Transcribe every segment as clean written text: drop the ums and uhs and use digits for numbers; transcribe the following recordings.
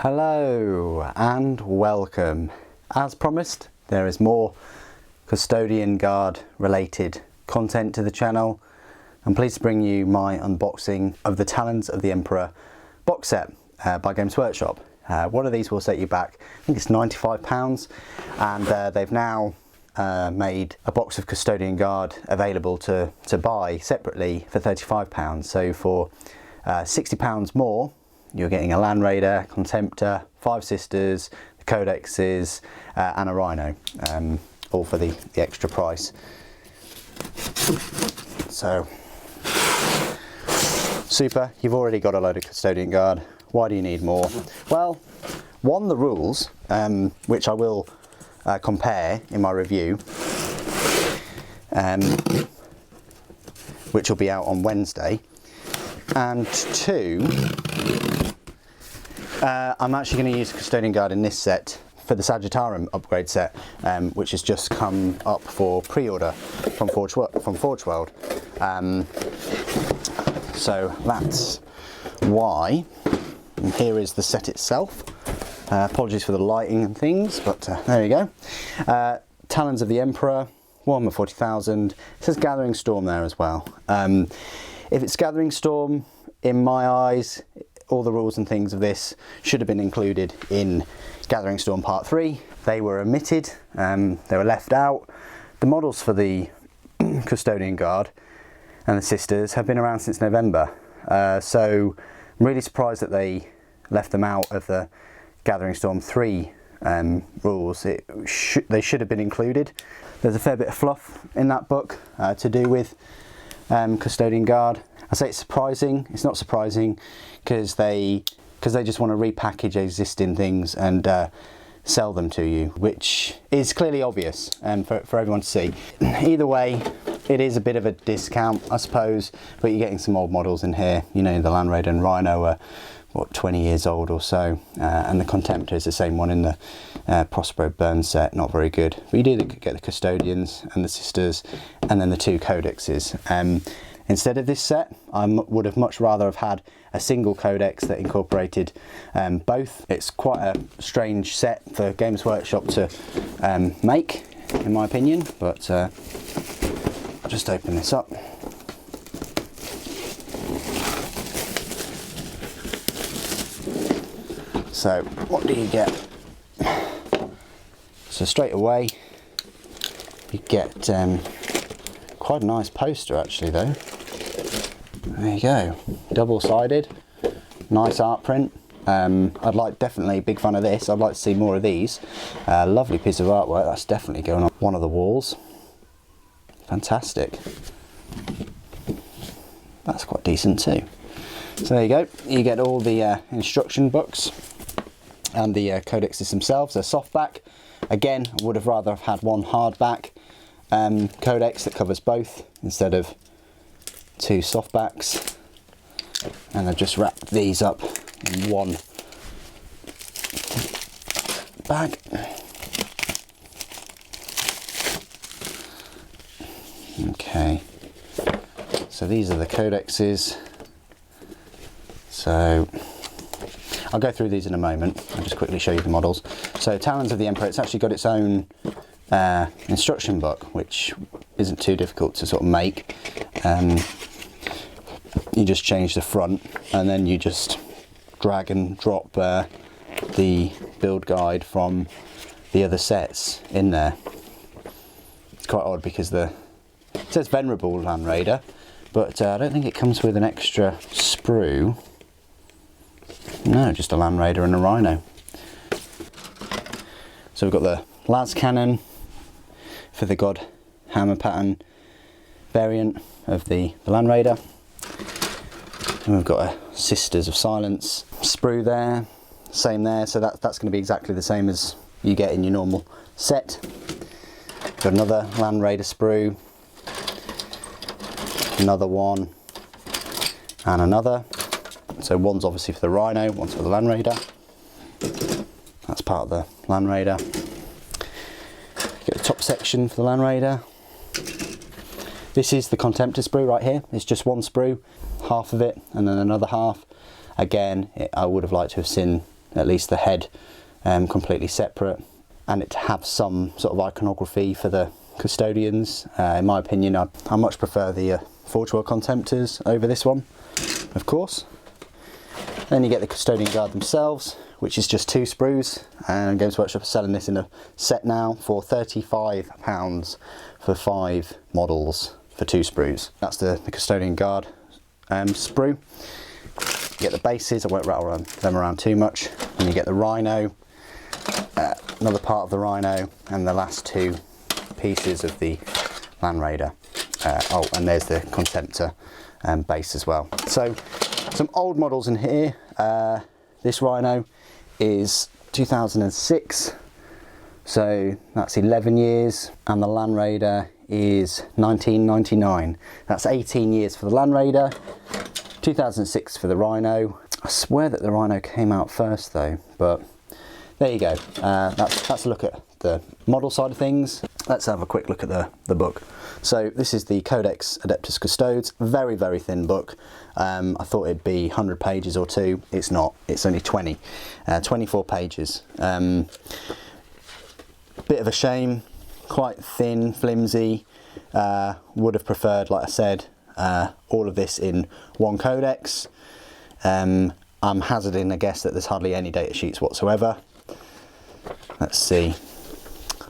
Hello and welcome. As promised, there is more Custodian Guard related content to the channel. I'm pleased to bring you my unboxing of the Talons of the Emperor box set by Games Workshop. One of these will set you back, I think it's £95, and they've now made a box of Custodian Guard available to buy separately for £35. So for £60 more, you're getting a Land Raider, Contemptor, 5 Sisters, the Codexes, and a Rhino, all for the extra price. So, super, you've already got a load of Custodian Guard. Why do you need more? Well, one, the rules, which I will compare in my review, which will be out on Wednesday. And two, I'm actually going to use Custodian Guard in this set for the Sagittarium upgrade set, which has just come up for pre-order from Forge World. So that's why. And here is the set itself. Apologies for the lighting and things, but there you go. Talons of the Emperor, Warhammer 40,000. It says Gathering Storm there as well. If it's Gathering Storm, in my eyes, all the rules and things of this should have been included in Gathering Storm Part 3. They were omitted, they were left out. The models for the Custodian Guard and the Sisters have been around since November. So I'm really surprised that they left them out of the Gathering Storm 3 rules. They should have been included. There's a fair bit of fluff in that book to do with Custodian Guard. I say it's surprising. It's not surprising because they just want to repackage existing things and sell them to you, which is clearly obvious for everyone to see. Either way, it is a bit of a discount, I suppose, but you're getting some old models in here. You know, the Land Raider and Rhino are, what, 20 years old or so, and the Contemptor is the same one in the Prospero Burn set, not very good. But you do get the Custodians and the Sisters, and then the 2 Codexes. Instead of this set, I would have much rather have had a single codex that incorporated both. It's quite a strange set for Games Workshop to make, in my opinion, but I'll just open this up. So what do you get? So straight away you get quite a nice poster actually though. There you go, double-sided, nice art print. I'd like, definitely big fan of this. I'd like to see more of these. Lovely piece of artwork. That's definitely going on one of the walls. Fantastic. That's quite decent too. So there you go. You get all the instruction books and the codexes themselves. They're softback. Again, I would have rather have had one hardback codex that covers both instead of 2 softbacks, and I've just wrapped these up in one bag. Okay, so these are the codexes. So I'll go through these in a moment. I'll just quickly show you the models. So Talons of the Emperor, it's actually got its own instruction book, which isn't too difficult to sort of make. You just change the front and then you just drag and drop the build guide from the other sets in there. It's quite odd because it says Venerable Land Raider, but I don't think it comes with an extra sprue. No, just a Land Raider and a Rhino. So we've got the las cannon for the God Hammer pattern variant of the Land Raider. And we've got a Sisters of Silence sprue there, same there, so that's going to be exactly the same as you get in your normal set. Got another Land Raider sprue, another one, and another. So one's obviously for the Rhino, one's for the Land Raider. That's part of the Land Raider. Get the top section for the Land Raider. This is the Contempt-Sprue right here. It's just one sprue, half of it, and then another half. Again, I would have liked to have seen at least the head completely separate, and it to have some sort of iconography for the custodians. In my opinion, I much prefer the Forge World Contemptors over this one, of course. Then you get the Custodian Guard themselves, which is just 2 sprues, and Games Workshop are selling this in a set now for £35 for 5 models for 2 sprues. That's the Custodian Guard sprue. You get the bases, I won't rattle them around too much, and you get the Rhino, another part of the Rhino, and the last 2 pieces of the Land Raider. Oh, and there's the Contemptor base as well. So some old models in here. This Rhino is 2006, so that's 11 years, and the Land Raider is 1999. That's 18 years for the Land Raider, 2006 for the Rhino. I swear that the Rhino came out first though, but there you go. That's a look at the model side of things. Let's have a quick look at the book. So this is the Codex Adeptus Custodes, very, very thin book. I thought it'd be 100 pages or 2. It's not, it's only 24 pages. Bit of a shame, quite thin, flimsy. Would have preferred, like I said, all of this in one codex. I'm hazarding a guess that there's hardly any data sheets whatsoever. Let's see.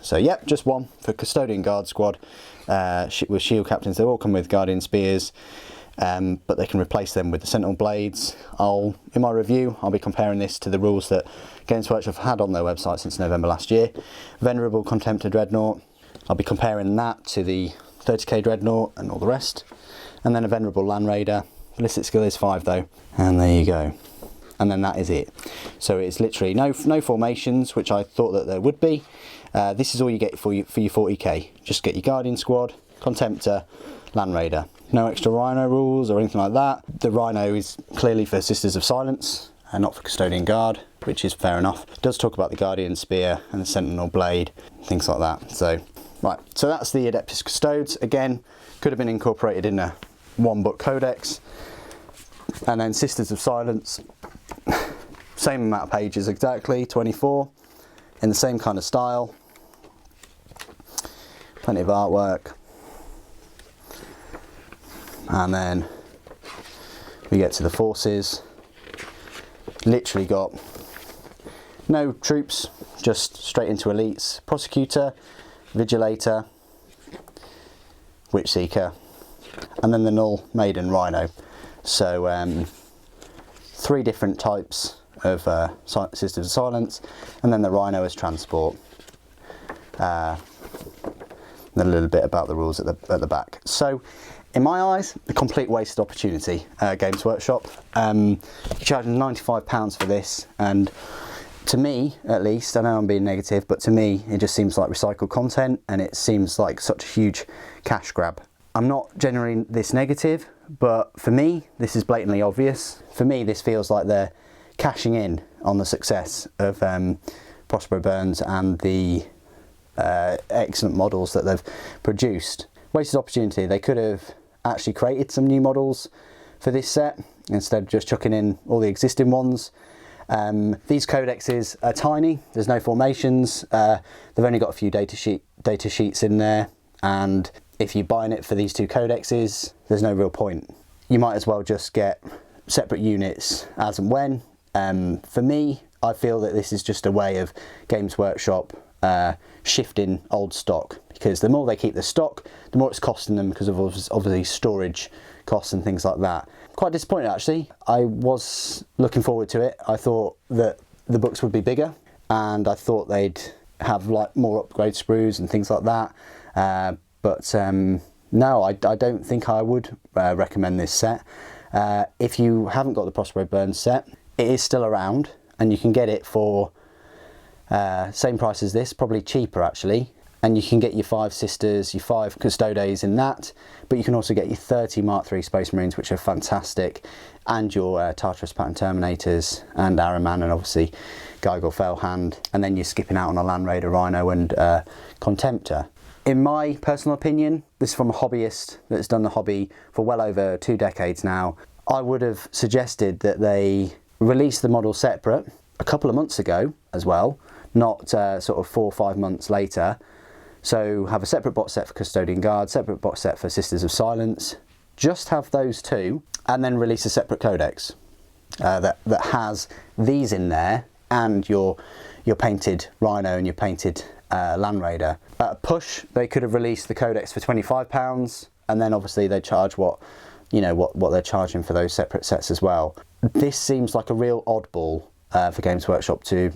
So yep, just one for Custodian Guard squad with shield captains. They all come with Guardian Spears, but they can replace them with the Sentinel Blades. In my review, I'll be comparing this to the rules that Games Workshop have had on their website since November last year. Venerable Contemptor Dreadnought, I'll be comparing that to the 30k Dreadnought and all the rest. And then a Venerable Land Raider. Ballistic skill is 5 though, and there you go. And then that is it. So it's literally no formations, which I thought that there would be. This is all you get for your 40k. Just get your Guardian Squad, Contemptor, Land Raider. No extra Rhino rules or anything like that. The Rhino is clearly for Sisters of Silence and not for Custodian Guard, which is fair enough. It does talk about the Guardian Spear and the Sentinel Blade, things like that. So, right, so that's the Adeptus Custodes. Again, could have been incorporated in a 1-book codex. And then Sisters of Silence, same amount of pages exactly, 24, in the same kind of style. Plenty of artwork. And then we get to the forces. Literally got no troops, just straight into elites. Prosecutor, Vigilator, Witch Seeker, and then the Null Maiden Rhino. So 3 different types of Sisters of Silence, and then the Rhino as transport. And a little bit about the rules at the back. So, in my eyes, a complete wasted opportunity. Games Workshop. You're charging £95 for this, and to me, at least, I know I'm being negative, but to me, it just seems like recycled content, and it seems like such a huge cash grab. I'm not generally this negative, but for me, this is blatantly obvious. For me, this feels like they're cashing in on the success of Prospero Burns and the excellent models that they've produced. Wasted opportunity. They could have actually created some new models for this set instead of just chucking in all the existing ones. These codexes are tiny, there's no formations, they've only got a few data sheets in there, and if you're buying it for these 2 codexes, there's no real point. You might as well just get separate units as and when. For me, I feel that this is just a way of Games Workshop shifting old stock, because the more they keep the stock, the more it's costing them because of obviously storage costs and things like that. Quite disappointed actually. I was looking forward to it. I thought that the books would be bigger, and I thought they'd have like more upgrade sprues and things like that. But no, I don't think I would recommend this set. If you haven't got the Prospero Burns set, it is still around, and you can get it for same price as this, probably cheaper actually. And you can get your 5 Sisters, your 5 Custodes in that, but you can also get your 30 Mark III Space Marines, which are fantastic, and your Tartarus Pattern Terminators, and Araman, and obviously Geigel Failhand, and then you're skipping out on a Land Raider, Rhino, and Contemptor. In my personal opinion, this is from a hobbyist that's done the hobby for well over 2 decades now. I would have suggested that they release the model separate, a couple of months ago as well, not sort of 4 or 5 months later. So have a separate box set for Custodian Guard, separate box set for Sisters of Silence. Just have those two, and then release a separate codex that has these in there, and your painted Rhino and your painted Land Raider. At a push, they could have released the codex for £25, and then obviously they charge what they're charging for those separate sets as well. This seems like a real oddball for Games Workshop to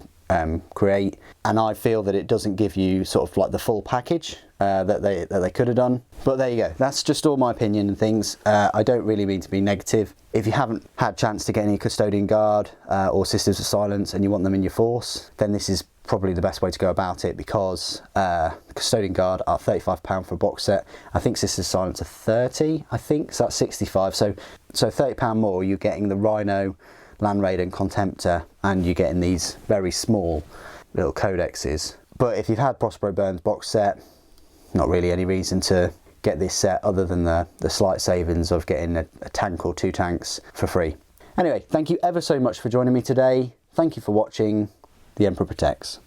create, and I feel that it doesn't give you sort of like the full package that they could have done. But there you go, that's just all my opinion and things. I don't really mean to be negative. If you haven't had a chance to get any Custodian Guard or Sisters of Silence and you want them in your force, then this is probably the best way to go about it, because Custodian Guard are £35 for a box set. I think Sisters of Silence are 30, I think, so that's 65. So £30 more, you're getting the Rhino, Land Raider and Contemptor, and you're getting these very small little codexes. But if you've had Prospero Burns box set, not really any reason to get this set other than the slight savings of getting a tank or 2 tanks for free. Anyway, thank you ever so much for joining me today. Thank you for watching. The Emperor Protects.